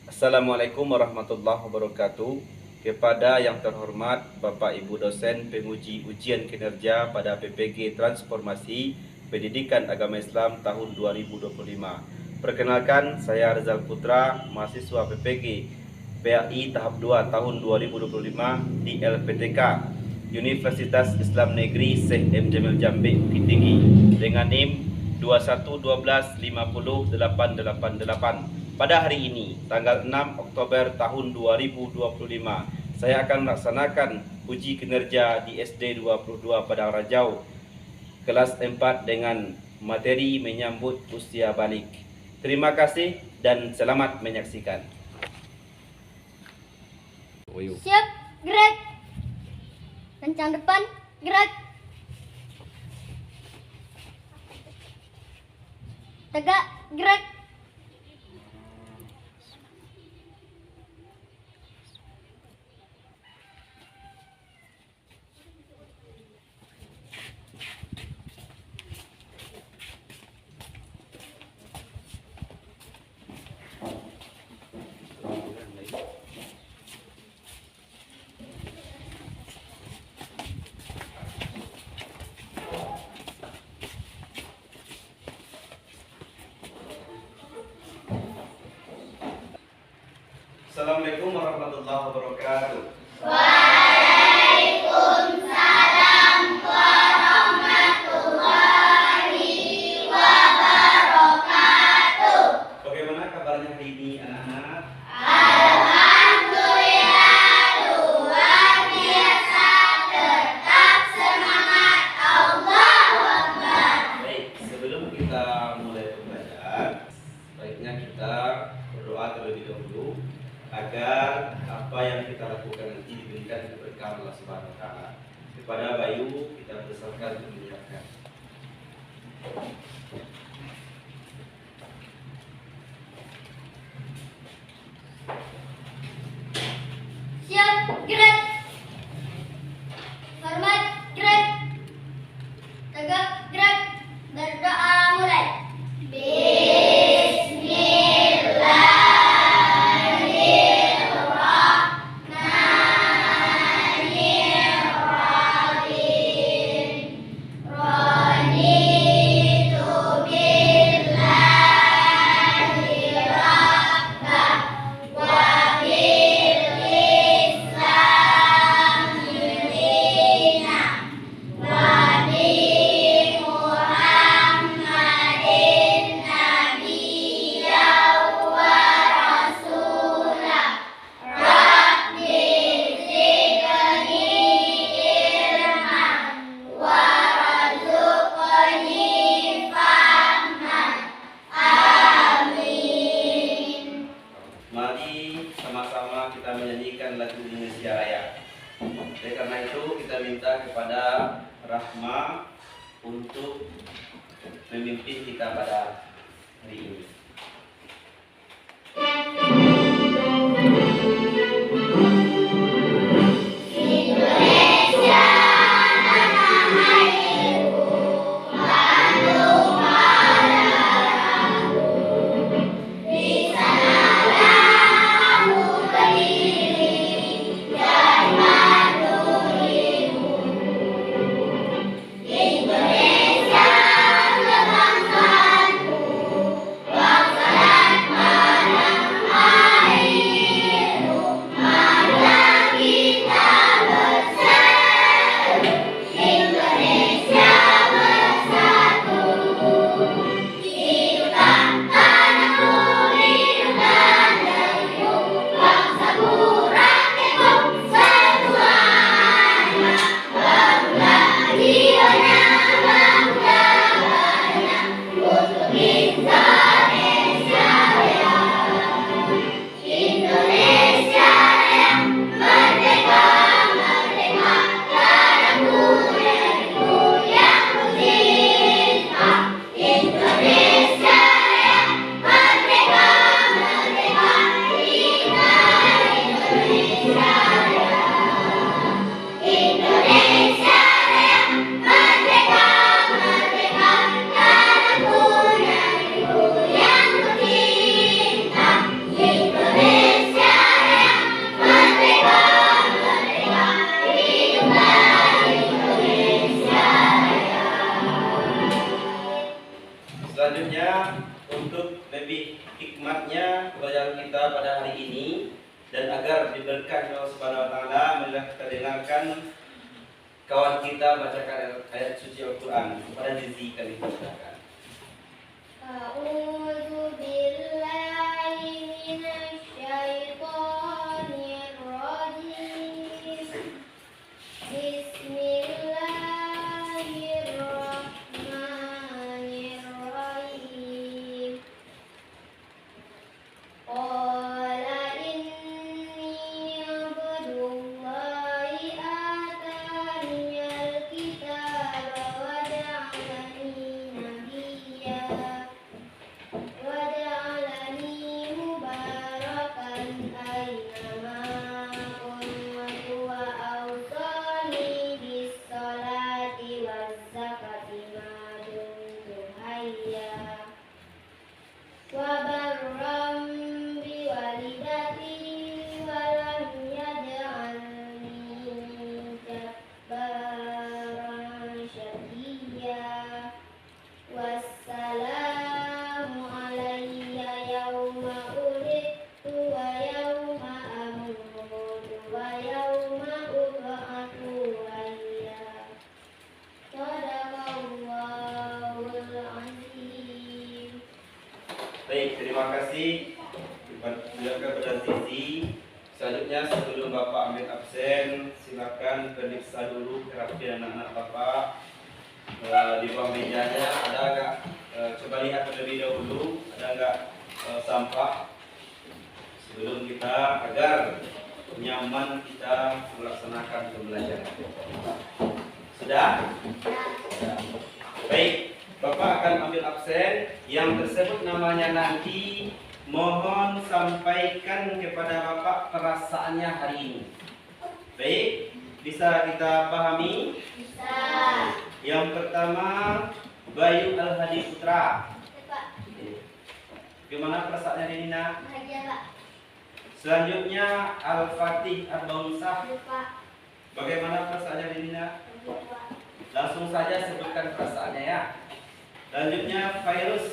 Assalamualaikum warahmatullahi wabarakatuh. Kepada yang terhormat Bapak Ibu dosen penguji ujian kinerja pada PPG Transformasi Pendidikan Agama Islam tahun 2025. Perkenalkan, saya Rizal Putra, mahasiswa PPG PAI tahap 2 tahun 2025 di LPTK Universitas Islam Negeri Syekh M. Jamil Jambi Bukit Tinggi dengan NIM 2112508888. Pada hari ini, tanggal 6 Oktober tahun 2025, saya akan melaksanakan uji kinerja di SD 22 Padang Rajau, kelas 4 dengan materi menyambut usia balik. Terima kasih dan selamat menyaksikan. Siap, gerak. Kencang depan, gerak. Tegak, gerak. Assalamualaikum warahmatullahi wabarakatuh. Waalaikumsalam warahmatullahi wabarakatuh. Bagaimana kabarnya hari ini anak-anak? Alhamdulillah luar biasa, tetap semangat. Allahu Akbar. Baik, sebelum kita mulai belajar, baiknya kita berdoa terlebih dahulu agar apa yang kita lakukan nanti diberikan keberkahan Allah Subhanahu wa taala. Kepada Bayu kita besarkan untuk mengucapkan. Siap, gerak. Hormat, gerak. Tegak, gerak. Berdoa mulai. Mari sama-sama kita menyanyikan lagu Indonesia Raya. Oleh karena itu kita minta kepada Rahma untuk memimpin kita pada hari ini. Indonesia, bangsaku. hikmatnya pelajaran kita pada hari ini dan agar diberkahi Allah Subhanahu wa taala, marilah kita dengarkan kawan kita bacakan ayat suci Al-Qur'an. Kepada Zizi kami persilakan. A'udzu billahi minasy syaithanir rajim. Bismillahirrahmanirrahim. Qala inni abdullahi ataniyal kitaba wa ja'alani nabiyya waj'alani mubarakan aynama kuntu wa awsani bis salati waz zakati ma dumtu hayya wa barram bi walidati wa lam yaj'alni jabbaran syaqiyya. Wassalamu alayya yawma ulidtu wa yawma amutu wa yawma ub'atsu hayya. Shadaqallahul azim. Baik, terima kasih kepada Zizi. Selanjutnya sebelum Bapak ambil absen, silakan periksa dulu kerapian anak-anak Bapak. Di bawah mejanya ada nggak? Coba lihat terlebih dahulu, ada nggak sampah sebelum kita, agar nyaman kita melaksanakan pembelajaran. Sudah? Sudah. Baik, Bapak akan ambil absen. Yang tersebut namanya nanti, mohon sampaikan kepada Bapak perasaannya hari ini. Baik, bisa kita pahami? Bisa. Yang pertama, Bayu Al-Hadi Putra. Pak, Gimana perasaannya hari ini, Nak? bahagia Pak. Selanjutnya Al-Fatih Ar-Baunsah. Pak, Bagaimana perasaannya hari ini, Nak? bahagia Pak. Langsung saja sebutkan perasaannya ya. Selanjutnya Fairuz.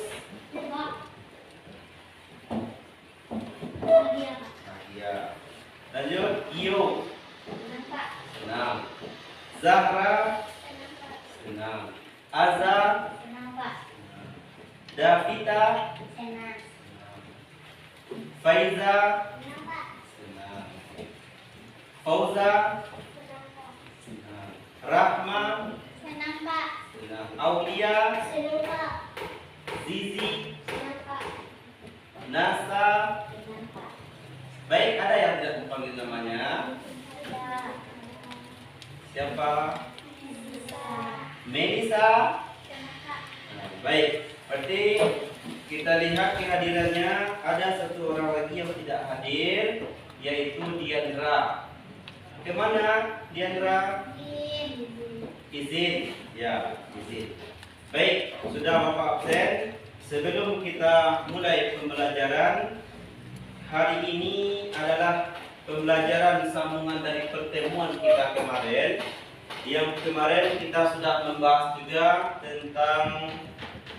Pak, bahagia Pak. Bahagia. Lanjut Iyo. Senang Pak. Senang. Zahra. Senang Pak. Senang. Azhar. Senang Pak. Senang. Davita. Senang. Senang. Faiza. Senang Pak. Senang. Fauza. Senang Pak. Senang. Rahma. Senang Pak. Senang. Aulia. Senang Pak. Zizi. Senang Pak. Nasa. Senang Pak. Baik, ada yang tidak memanggil namanya? Ada. Siapa? Bisa. Melisa. Senang Pak. Baik, berarti kita lihat kehadirannya. Ada satu orang lagi yang tidak hadir, yaitu Diandra. Kemana Diandra? Izin. Ya, izin. Baik, sudah Bapak absen. Sebelum kita mulai pembelajaran, hari ini adalah pembelajaran sambungan dari pertemuan kita kemarin. Yang kemarin kita sudah membahas juga tentang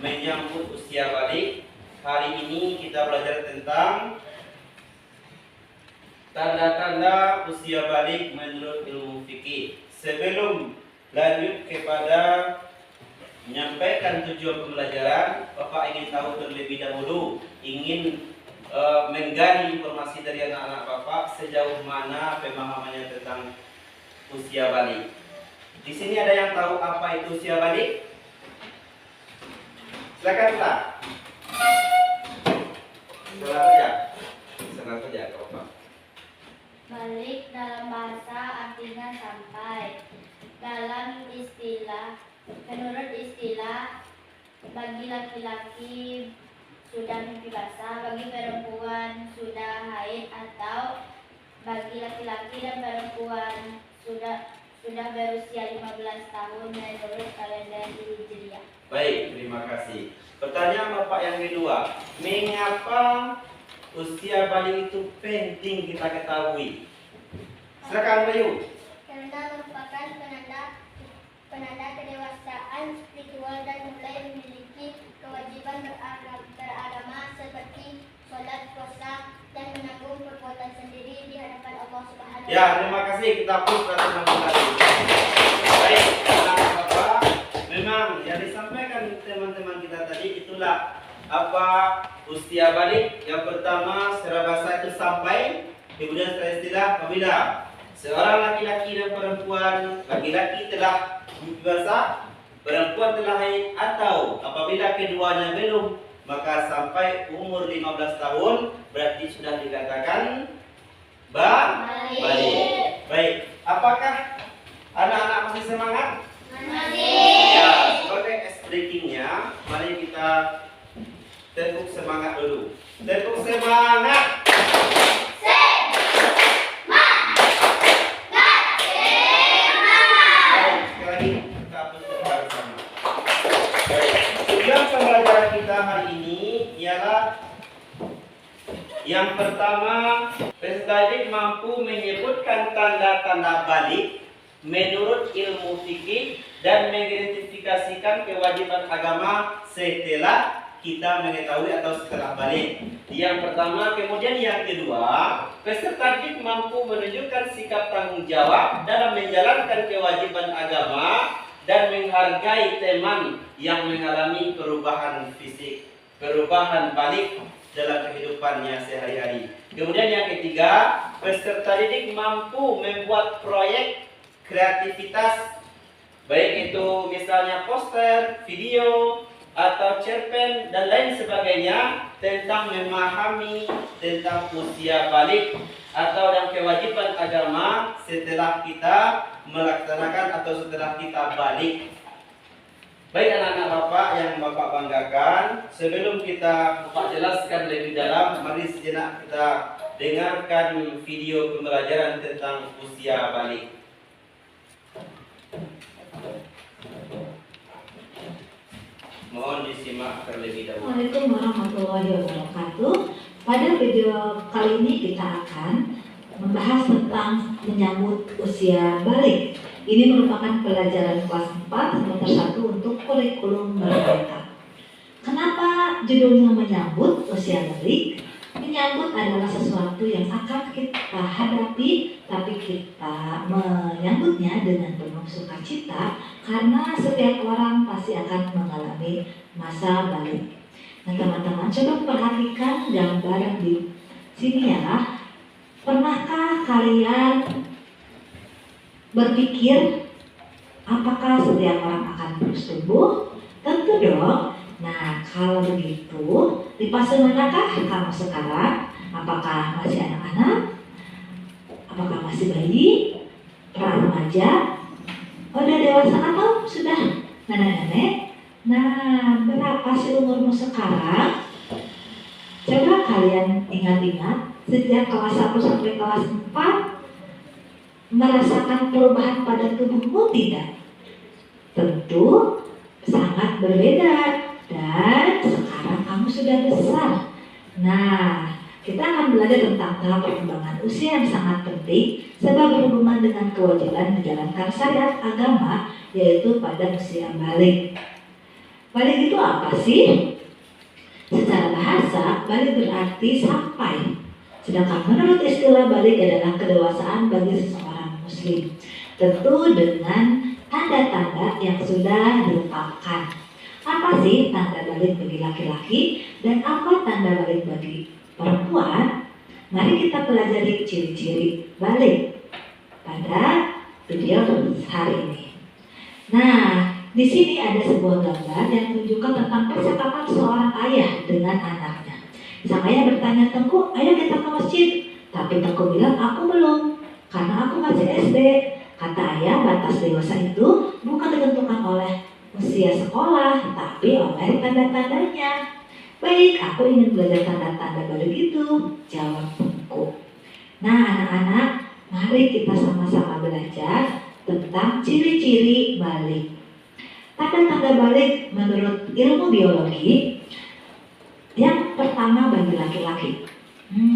menyambut usia balik. Hari ini kita belajar tentang tanda-tanda usia balik menurut ilmu fikih. Sebelum lanjut kepada menyampaikan tujuan pembelajaran, Bapak ingin tahu terlebih dahulu, ingin menggali informasi dari anak-anak Bapak sejauh mana pemahamannya tentang usia balik. Di sini ada yang tahu apa itu usia balik? Silakan Pak. Senang saja kalau Pak. Balik dalam bahasa artinya sampai. Dalam istilah, menurut istilah, bagi laki-laki sudah mimpi basah, bagi perempuan sudah haid, atau bagi laki-laki dan perempuan sudah berusia 15 tahun menurut kalender Hijriah. Baik, terima kasih. Pertanyaan Bapak yang kedua, mengapa usia balik itu penting kita ketahui? Silakan Bayu. Karena merupakan penanda kedewasaan spiritual dan mulai memiliki kewajiban beragama seperti Ya, terima kasih. Kita pun teman tadi. Baik, anak Bapak, memang yang disampaikan teman-teman kita tadi itulah apa usia balik. Yang pertama secara bahasa itu sampai, kemudian secara istilah apabila seorang laki-laki dan perempuan, laki-laki telah dewasa, perempuan telah haid, atau apabila keduanya belum, maka sampai umur 15 tahun berarti sudah dikatakan balik. Baik, apakah anak-anak masih semangat? Masih. Ya, sebagai ice breakingnya, mari kita tepuk semangat dulu. Tepuk semangat. Baik, sekali lagi kita tutup bersama. Baik, tujuan pembelajaran kita hari ini ialah yang pertama, peserta mampu menyebutkan tanda-tanda balik menurut ilmu fikih dan mengidentifikasikan kewajiban agama setelah kita mengetahui atau setelah balik. Yang pertama, kemudian yang kedua, peserta didik mampu menunjukkan sikap tanggung jawab dalam menjalankan kewajiban agama dan menghargai teman yang mengalami perubahan fisik, perubahan balik dalam kehidupannya sehari-hari. Kemudian yang ketiga, peserta didik mampu membuat proyek kreativitas, baik itu misalnya poster, video, atau cerpen dan lain sebagainya tentang memahami tentang usia balik atau dan kewajiban agama setelah kita melaksanakan atau setelah kita balik. Baik anak-anak Bapak yang Bapak banggakan, sebelum kita Bapak jelaskan lebih dalam, mari sejenak kita dengarkan video pembelajaran tentang usia balik. Mohon disimak terlebih dahulu. Assalamualaikum warahmatullahi wabarakatuh. Pada video kali ini kita akan membahas tentang menyambut usia balik. Ini merupakan pelajaran kelas 4 semester 1 untuk kurikulum merdeka. Kenapa judulnya menyambut usia balik? Menyambut adalah sesuatu yang akan kita hadapi, tapi kita menyambutnya dengan penuh sukacita karena setiap orang pasti akan mengalami masa balik. Nah teman-teman, coba perhatikan gambar di sini ya. Pernahkah kalian berpikir apakah setiap orang akan terus tumbuh? Tentu dong. Nah, kalau begitu, di fase manakah kamu sekarang? Apakah masih anak-anak? Apakah masih bayi? Remaja? Udah dewasa atau sudah nenek-nenek? Nah, berapa sih umurmu sekarang? Coba kalian ingat-ingat, sejak kelas 1 sampai kelas 4, merasakan perubahan pada tubuhmu tidak? Tentu sangat berbeda. Dan sekarang kamu sudah besar. Nah, kita akan belajar tentang tahap perkembangan usia yang sangat penting sebab berhubungan dengan kewajiban menjalankan syariat agama, yaitu pada usia balik. Balik itu apa sih? Secara bahasa, balik berarti sampai. Sedangkan menurut istilah balik adalah kedewasaan bagi seseorang muslim. Tentu dengan tanda-tanda yang sudah dilengkapkan. Apa sih tanda balik bagi laki-laki dan apa tanda balik bagi perempuan? Mari kita pelajari ciri-ciri balik pada video hari ini. Nah, di sini ada sebuah gambar yang menunjukkan tentang percakapan seorang ayah dengan anaknya. Sang ayah bertanya, "Tengku, ayo kita ke masjid." Tapi Tengku bilang, "Aku belum, karena aku masih SD." Kata ayah, batas dewasa itu bukan ditentukan oleh usia sekolah, tapi oleh tanda-tandanya. "Baik, aku ingin belajar tanda-tanda balik itu," jawab Tengku. Nah anak-anak, mari kita sama-sama belajar tentang ciri-ciri balik. Tanda-tanda balik menurut ilmu biologi, yang pertama bagi laki-laki.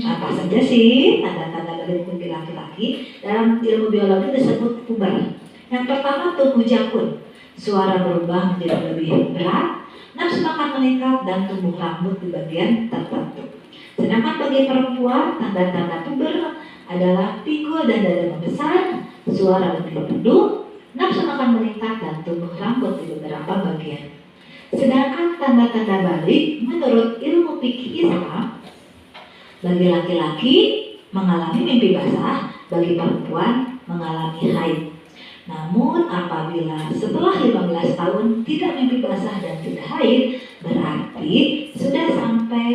Apa saja sih tanda-tanda balik bagi laki-laki? Dalam ilmu biologi disebut puber. Yang pertama tubuh jakun. Suara berubah menjadi lebih berat, nafsu makan meningkat, dan tumbuh rambut di bagian tertentu. Sedangkan bagi perempuan, tanda-tanda puber adalah pikul dan dada membesar, suara lebih merdu, nafsu makan meningkat, dan tumbuh rambut di beberapa bagian. Sedangkan tanda-tanda balik menurut ilmu fikih Islam, bagi laki-laki mengalami mimpi basah, bagi perempuan mengalami haid. Namun apabila setelah 15 tahun tidak mimpi basah dan tidak haid, berarti sudah sampai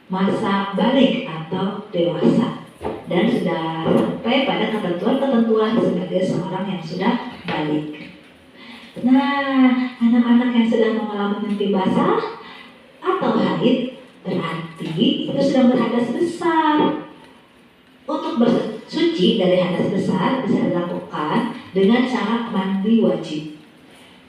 masa balik atau dewasa dan sudah sampai pada ketentuan-ketentuan sebagai seorang yang sudah balik. Nah, anak-anak yang sedang mengalami mimpi basah atau haid berarti itu sedang berhadas besar. Untuk bersuci dari hadas besar bisa dilakukan dengan cara mandi wajib.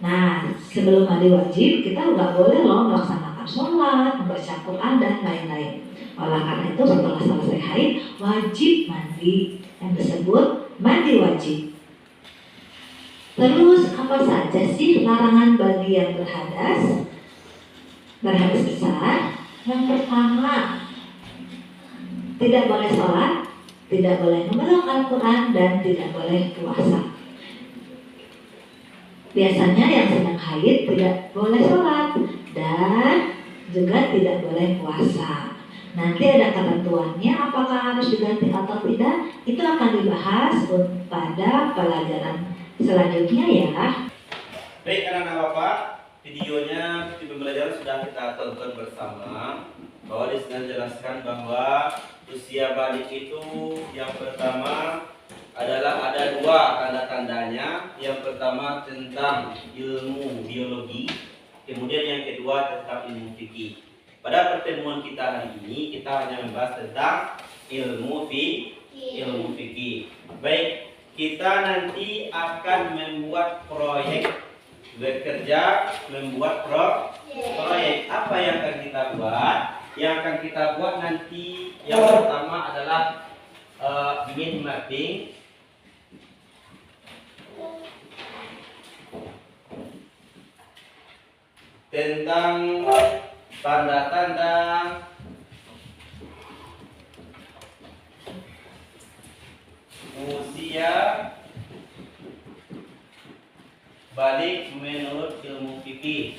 Nah, sebelum mandi wajib kita nggak boleh loh melaksanakan sholat, membaca Quran dan lain-lain. Oleh karena itu setelah selesai haid wajib mandi yang disebut mandi wajib. Terus apa saja sih larangan bagi yang berhadas besar? Yang pertama, tidak boleh sholat, tidak boleh memeluk Al-Quran, dan tidak boleh puasa. Biasanya yang sedang haid tidak boleh sholat dan juga tidak boleh puasa. Nanti ada ketentuannya apakah harus diganti atau tidak, itu akan dibahas pada pelajaran selanjutnya ya. Baik anak-anak Bapak, videonya di pembelajaran sudah kita tonton bersama. Bahwa di sini dijelaskan bahwa usia balik itu yang pertama adalah ada dua tanda-tandanya. Yang pertama tentang ilmu biologi, kemudian yang kedua tentang ilmu fikih. Pada pertemuan kita hari ini kita hanya membahas tentang ilmu fikih. Baik, kita nanti akan membuat proyek bekerja, membuut proyek. Apa yang akan kita buat? Yang akan kita buat nanti yang pertama adalah mind mapping. Tentang tanda-tanda usia balik menurut ilmu fikih.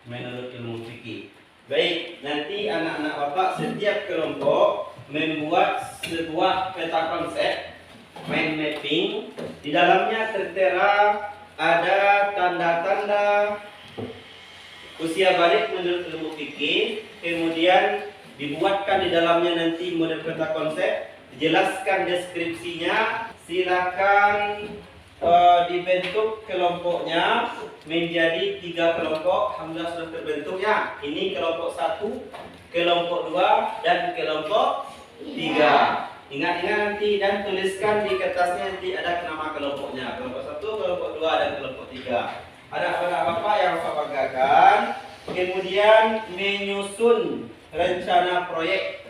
Menurut ilmu fikih. Baik, nanti anak-anak Bapak setiap kelompok membuat sebuah peta konsep mind mapping. Di dalamnya tertera ada tanda-tanda usia balik menurut ilmu fikih. Kemudian dibuatkan di dalamnya nanti model peta konsep, dijelaskan deskripsinya. Silakan dibentuk kelompoknya menjadi 3 kelompok. Alhamdulillah sudah terbentuknya. Ini kelompok 1, kelompok 2, dan kelompok 3. Ingat-ingat nanti dan tuliskan di kertasnya, nanti ada nama kelompoknya. Kelompok 1, kelompok 2, dan kelompok 3. Ada Bapak yang Bapak banggakan. Kemudian menyusun rencana proyek.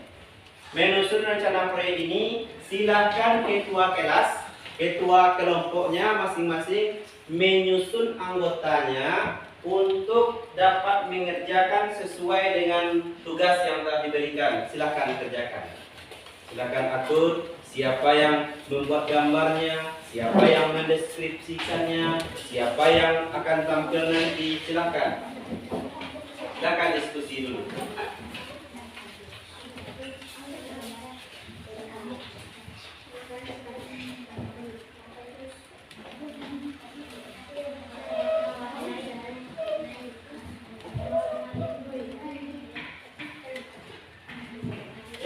Menyusun rencana proyek ini silakan ketua kelas, ketua kelompoknya masing-masing menyusun anggotanya untuk dapat mengerjakan sesuai dengan tugas yang telah diberikan. Silakan kerjakan. Silakan atur siapa yang membuat gambarnya, siapa yang mendeskripsikannya, siapa yang akan tampil nanti. Silakan. Silakan diskusi dulu.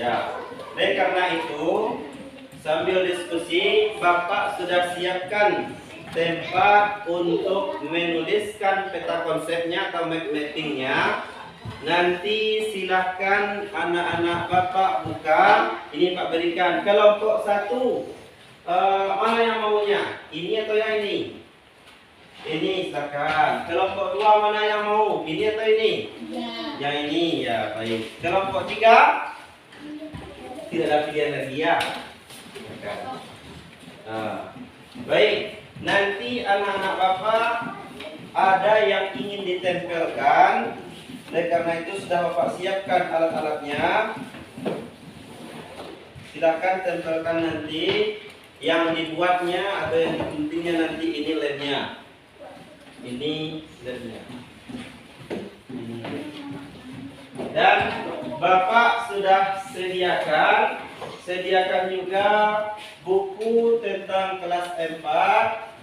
Ya, dan karena itu sambil diskusi Bapak sudah siapkan tempat untuk menuliskan peta konsepnya atau map mappingnya. Nanti silahkan anak-anak Bapak buka. Ini Pak berikan kelompok 1. Mana yang maunya? Ini atau yang ini? Ini silakan. Kelompok 2 mana yang mau? Ini atau ini? Yang ini ya, baik. Kelompok 3 tidak ada pilihan lagi ya. Baik, nanti anak-anak Bapak ada yang ingin ditempelkan. Oleh karena itu sudah Bapak siapkan alat-alatnya. Silakan tempelkan nanti. Yang dibuatnya atau yang diguntingnya nanti ini lemnya. Ini lemnya. Dan Bapak sudah sediakan juga buku tentang kelas 4.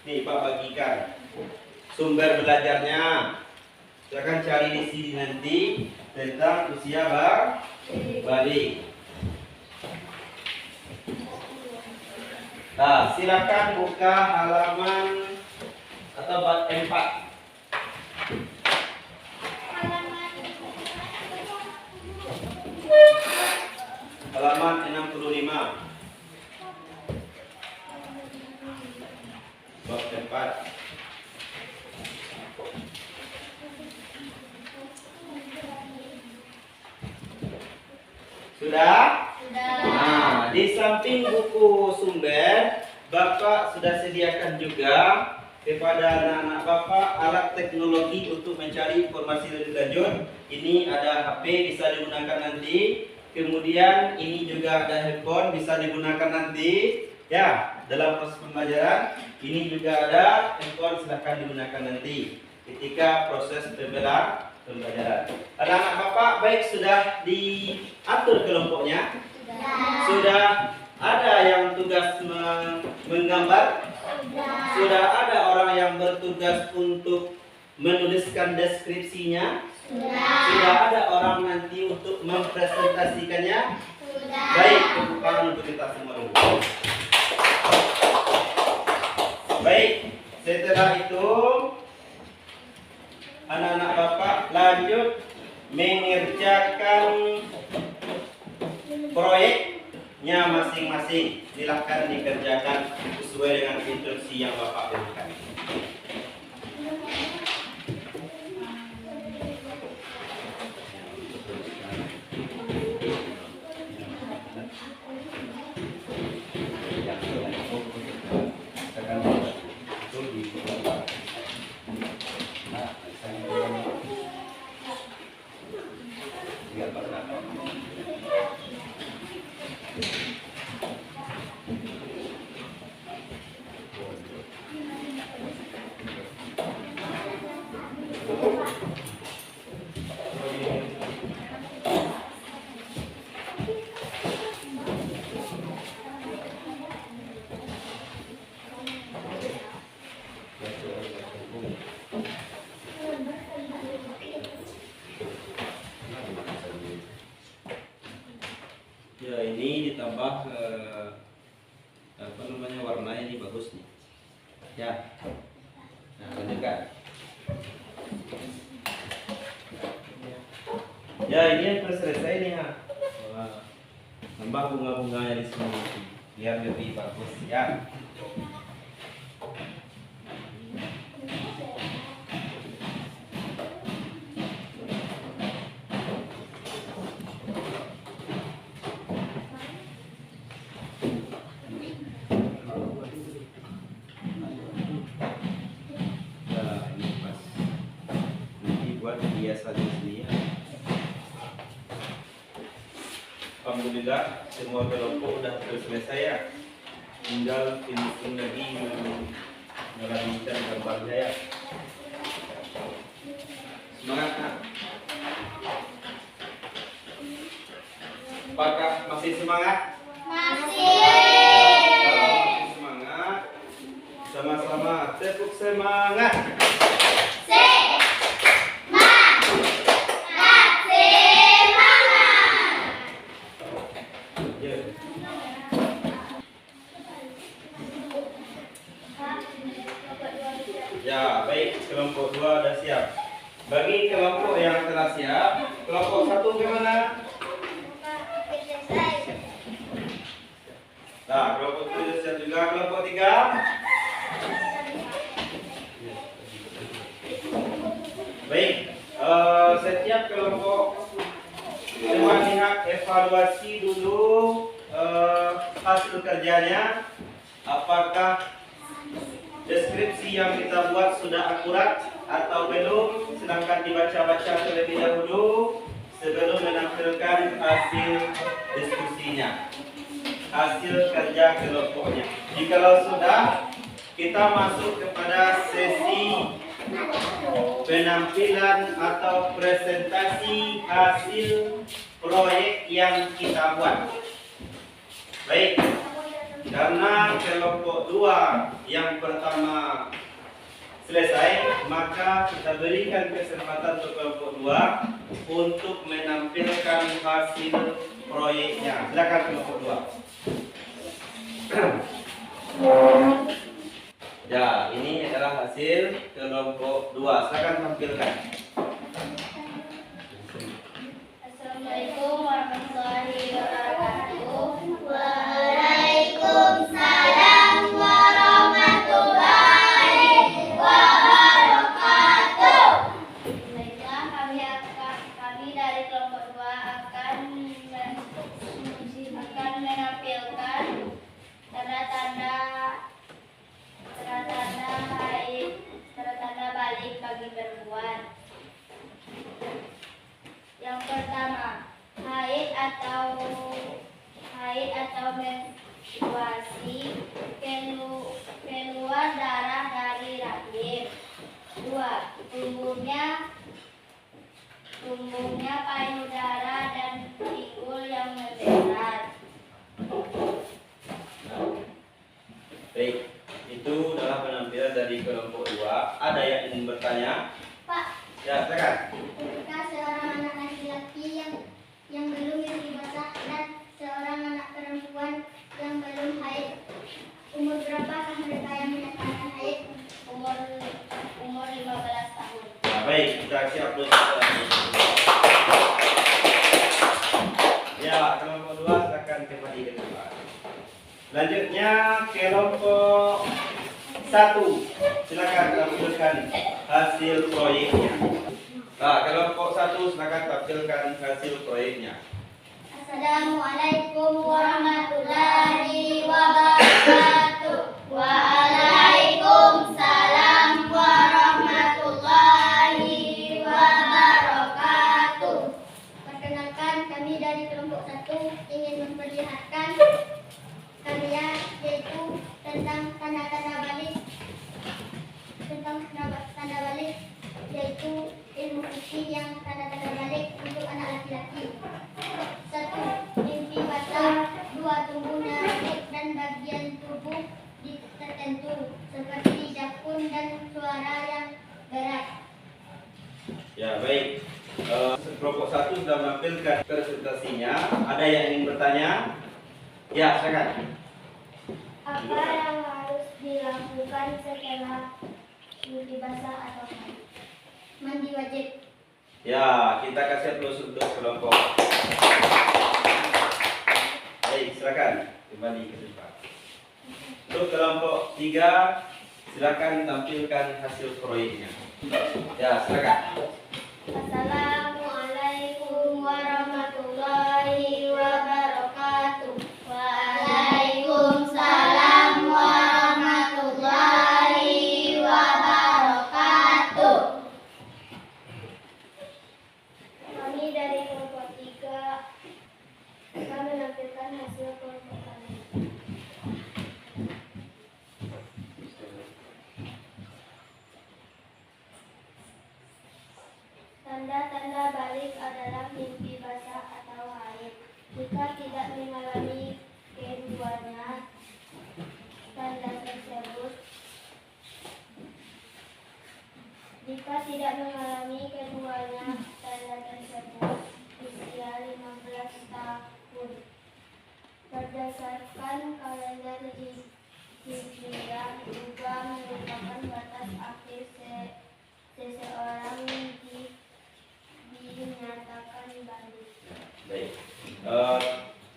Nih Pak bagikan sumber belajarnya. Silakan cari di sini nanti tentang usia balik. Nah, silakan buka halaman atau bab 4. Halaman 65. Bab 4. Sudah? Nah, di samping buku sumber, Bapak sudah sediakan juga kepada anak-anak Bapak alat teknologi untuk mencari informasi lebih lanjut. Ini ada HP bisa digunakan nanti. Kemudian ini juga ada handphone bisa digunakan nanti. Ya, dalam proses pembelajaran ini juga ada handphone silahkan digunakan nanti ketika proses pembelajaran. Anak-anak Bapak baik sudah diatur kelompoknya? Sudah ada yang tugas menggambar? Sudah ada orang yang bertugas untuk menuliskan deskripsinya? Sudah ada orang nanti untuk mempresentasikannya? Baik, tepuk tangan untuk kita semua dulu. Baik, setelah itu anak-anak Bapak lanjut mengerjakan proyeknya masing-masing. Silakan dikerjakan sesuai dengan instruksi yang Bapak berikan. Ya, ini ditambah warna ini bagus nih. Ya. Nah, lanjutkan. Ya, ini yang selesai nih, ha. Wah. Tambah bunga-bunganya di sini biar lebih bagus ya. Alhamdulillah semua kelompok sudah selesai ya. Tinggal finishing lagi merapikan gambarnya ya. Semangat nak. Apakah masih semangat? Masih. Kalau masih semangat, sama-sama tepuk semangat. Ya, baik, kelompok 2 sudah siap. Bagi kelompok yang telah siap, kelompok 1 gimana? Nah, kelompok 2 sudah siap juga. Kelompok 3? Baik, setiap kelompok coba lihat evaluasi dulu hasil kerjanya. Apakah sesi yang kita buat sudah akurat atau belum? Silahkan dibaca-baca terlebih dahulu sebelum menampilkan hasil diskusinya, hasil kerja kelompoknya. Jikalau sudah, kita masuk kepada sesi penampilan atau presentasi hasil proyek yang kita buat. Baik, karena kelompok 2 yang pertama selesai, maka kita berikan kesempatan untuk kelompok 2 untuk menampilkan hasil proyeknya. Silakan kelompok 2. Ya, ini adalah hasil kelompok 2. Silakan tampilkan. Assalamualaikum warahmatullahi wabarakatuh. Waalaikumsalam warahmatullahi wabarakatuh. Baiklah, kami dari kelompok 2 akan menampilkan tanda-tanda balik bagi perempuan. Yang pertama, haid atau menstruasi, keluar darah dari rahim. 2. Tumbuhnya payudara dan pikul yang membesar. Baik, itu adalah penampilan dari kelompok 2. Ada yang ingin bertanya? Pak, Ya, silakan. ketika seorang anak laki-laki yang belum mimpi basah dan seorang anak perempuan yang belum haid, umur berapakah mereka yang menyatakan haid? Umur 15 tahun. Nah, baik, kita siap dulu. Ya, kelompok 2 silakan kembali ke tempat. Selanjutnya kelompok 1. Silakan tampilkan hasil proyeknya. Nah, kelompok 1 silakan tampilkan hasil proyeknya. Assalamualaikum warahmatullahi wabarakatuh. Waalaikumsalam warahmatullahi wabarakatuh. Perkenalkan, kami dari kelompok 1 ingin memperlihatkan karya, yaitu tentang tanda-tanda balik, yaitu ilmu fikih yang tanda-tanda balik untuk anak laki-laki. 1. Mimpi basah. 2. Tumbuhnya rahim dan bagian tubuh tertentu seperti jakun dan suara yang berat. Ya, baik. Kelompok 1 sudah menampilkan presentasinya. Ada yang ingin bertanya? Ya, silakan. Apa yang harus dilakukan setelah mimpi basah atau haid? Mandi wajib. Ya, kita kasih aplaus untuk kelompok. Baik, silakan kembali ke depan. Untuk kelompok 3, silakan tampilkan hasil proyeknya. Ya, silakan. Assalamualaikum warahmatullahi wabarakatuh. Waalaikumsalam warahmatullahi wabarakatuh. Kami dari kelompok 3 akan menampilkan hasil kelompok kami. Tanda-tanda balik adalah mimpi basah atau haid. Jika tidak mengalami keduanya, tanda tersebut usia 15 tahun. Berdasarkan kalender Hijriah juga merupakan batas akhir seseorang dinyatakan balik. Baik.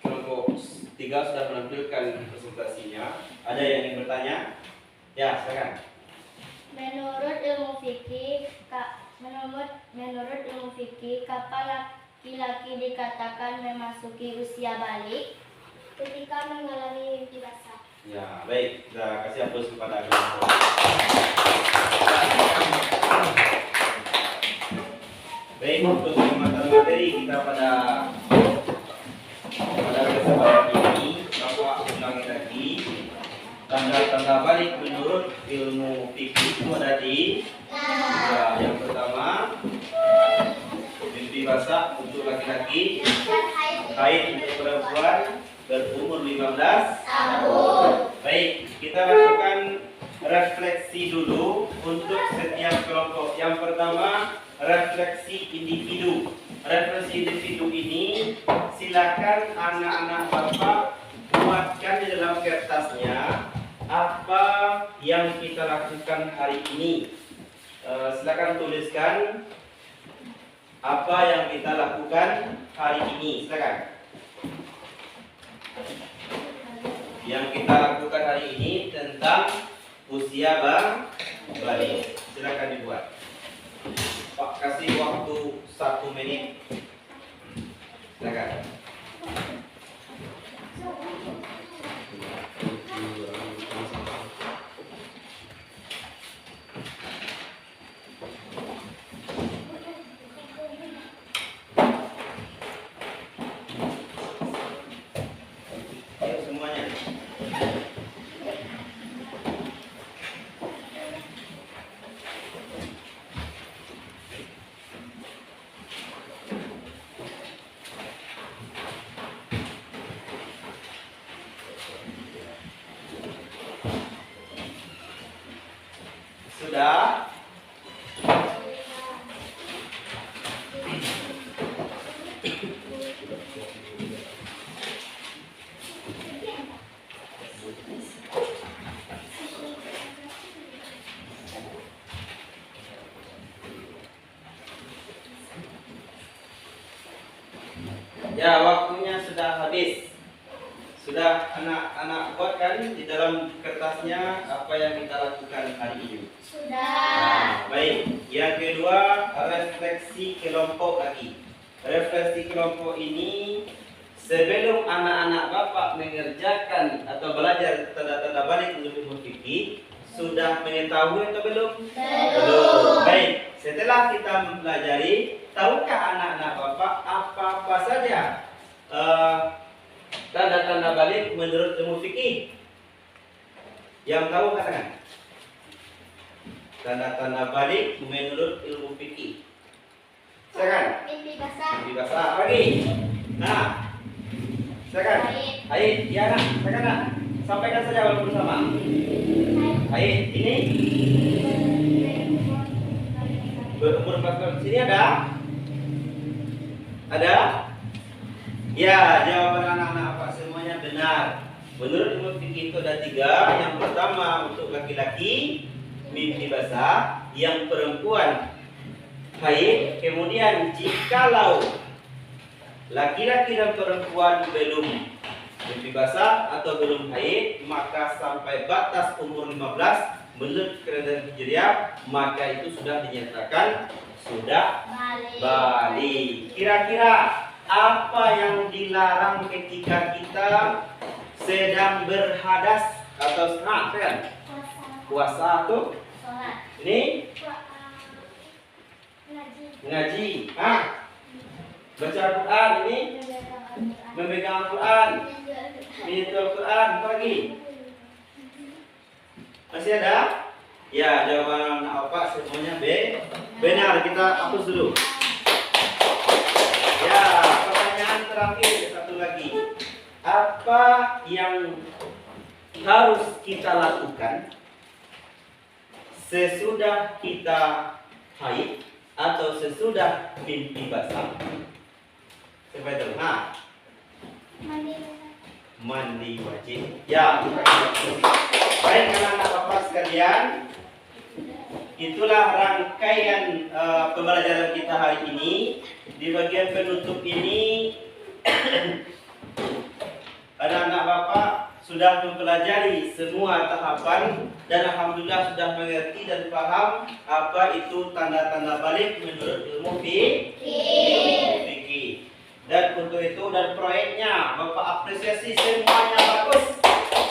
Kelompok 3 sudah menampilkan presentasinya. Ada yang ingin bertanya? Ya, silakan. Menurut ilmu fikih, kapan laki-laki dikatakan memasuki usia balik? Ketika mengalami mimpi basah. Ya, baik. Kita kasih aplaus kepada kelompok. untuk materi kita pada kesempatan ini, Bapak ulangi lagi. Tanda-tanda balik menurut ilmu fikih itu ada di yang pertama mimpi basah untuk laki-laki, haid untuk perempuan berumur 15 tahun. Baik, kita lakukan refleksi dulu untuk setiap kelompok. Yang pertama, refleksi individu. Refleksi individu ini silakan anak-anak Bapak buatkan di dalam kertasnya apa yang kita lakukan hari ini. Silakan tuliskan apa yang kita lakukan hari ini. Silakan. Yang kita lakukan hari ini tentang usia balik. Silakan dibuat. Pak kasih waktu 1 menit. Silakan. Ayo semuanya. Sudah? Ya, waktunya sudah habis. Sudah anak-anak buat kan di dalam kertasnya apa yang kita lakukan hari ini? Sudah. Baik, yang kedua refleksi kelompok lagi. Refleksi kelompok ini sebelum anak-anak Bapak mengerjakan atau belajar tanda-tanda balik ilmu fikih sudah mengetahui atau belum? Belum. Baik, setelah kita mempelajari, tahukah anak-anak Bapak apa-apa saja tanda-tanda balik menurut ilmu fikih? Yang tahu katakan. Tanda-tanda balik menurut ilmu fikih. Silakan. Mimpi basah. Mimpi basah lagi. Nah. Silakan. Haid, ya nak. Silakan nak. Sampaikan saja walaupun sama. Haid ini berumur 14 tahun. Sini ada? Ada? Ya, jawaban anak-anak Pak semuanya benar. Menurut ilmu fikih itu ada 3. Yang pertama untuk laki-laki mimpi basah, yang perempuan haid. Kemudian jikalau laki-laki dan perempuan belum mimpi basah atau belum haid, maka sampai batas umur 15 menurut kalender Hijriah, maka itu sudah dinyatakan sudah balik. Kira-kira apa yang dilarang ketika kita sedang berhadas atau kan? Puasa tuh? Ini? Ngaji. Baca Al-Quran ini? Memegang Al-Quran. Menyentuh Al-Quran. Apa lagi? Masih ada? Ya, jawaban apa semuanya benar. Kita hapus dulu. Ya, pertanyaan terakhir satu lagi. Apa yang harus kita lakukan sesudah kita haid atau sesudah mimpi basah? Coba itu. Mandi wajib. Ya. Baik anak-anak Bapak sekalian, itulah rangkaian pembelajaran kita hari ini. Di bagian penutup ini anak-anak Bapak sudah mempelajari semua tahapan dan alhamdulillah sudah mengerti dan paham apa itu tanda-tanda balik menurut ilmu fikih. Dan untuk itu dan proyeknya Bapak apresiasi semuanya bagus.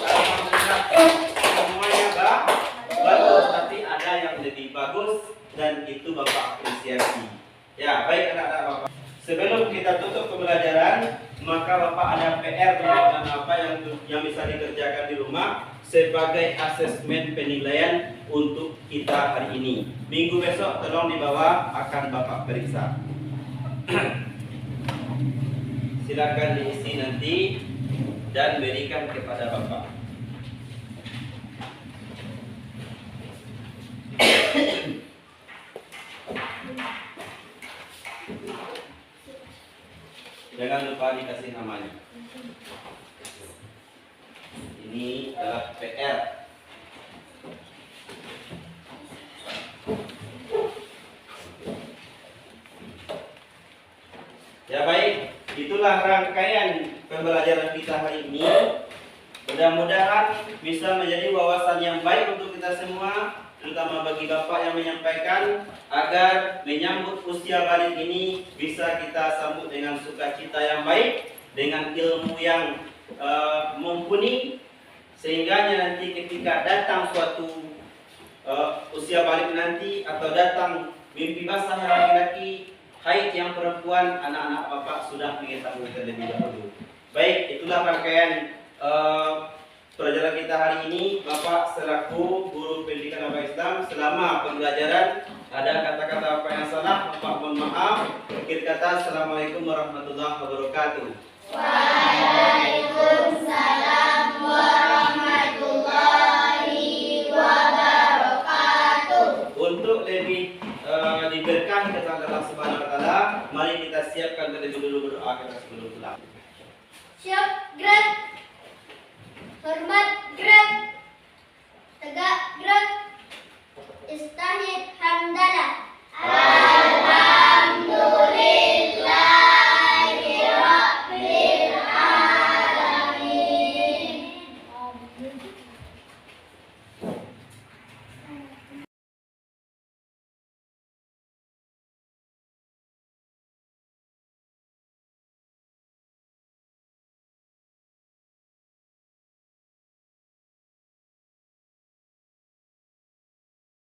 Alhamdulillah semuanya bagus, tapi ada yang lebih bagus dan itu Bapak apresiasi. Ya, baik anak-anak. PR dan apa yang bisa dikerjakan di rumah sebagai asesmen penilaian untuk kita hari ini. Minggu besok tolong dibawa, akan Bapak periksa. Silakan diisi nanti dan berikan kepada Bapak. Jangan lupa dikasih namanya. Ini adalah PR. Ya baik, itulah rangkaian pembelajaran kita hari ini. Mudah-mudahan bisa menjadi wawasan yang baik untuk kita semua, terutama bagi Bapak yang menyampaikan, agar menyambut usia balik ini bisa kita sambut dengan sukacita yang baik, dengan ilmu yang mumpuni, sehingga nanti ketika datang suatu usia balik nanti atau datang mimpi basah yang laki-laki, haid yang perempuan, anak-anak Bapak sudah mengetahui terlebih dahulu. Baik, itulah rangkaian pelajaran kita hari ini. Bapak selaku guru pendidikan agama Islam, selama pembelajaran ada kata-kata apa yang salah, Bapak mohon maaf. Akhir kata, Assalamualaikum warahmatullahi wabarakatuh. Waalaikumsalam warahmatullahi wabarakatuh. Untuk lebih diberkahi kepada Allah Subhanahu wa taala, mari kita siapkan terlebih dulu berdoa kita sebelum pulang. Siap, gerak.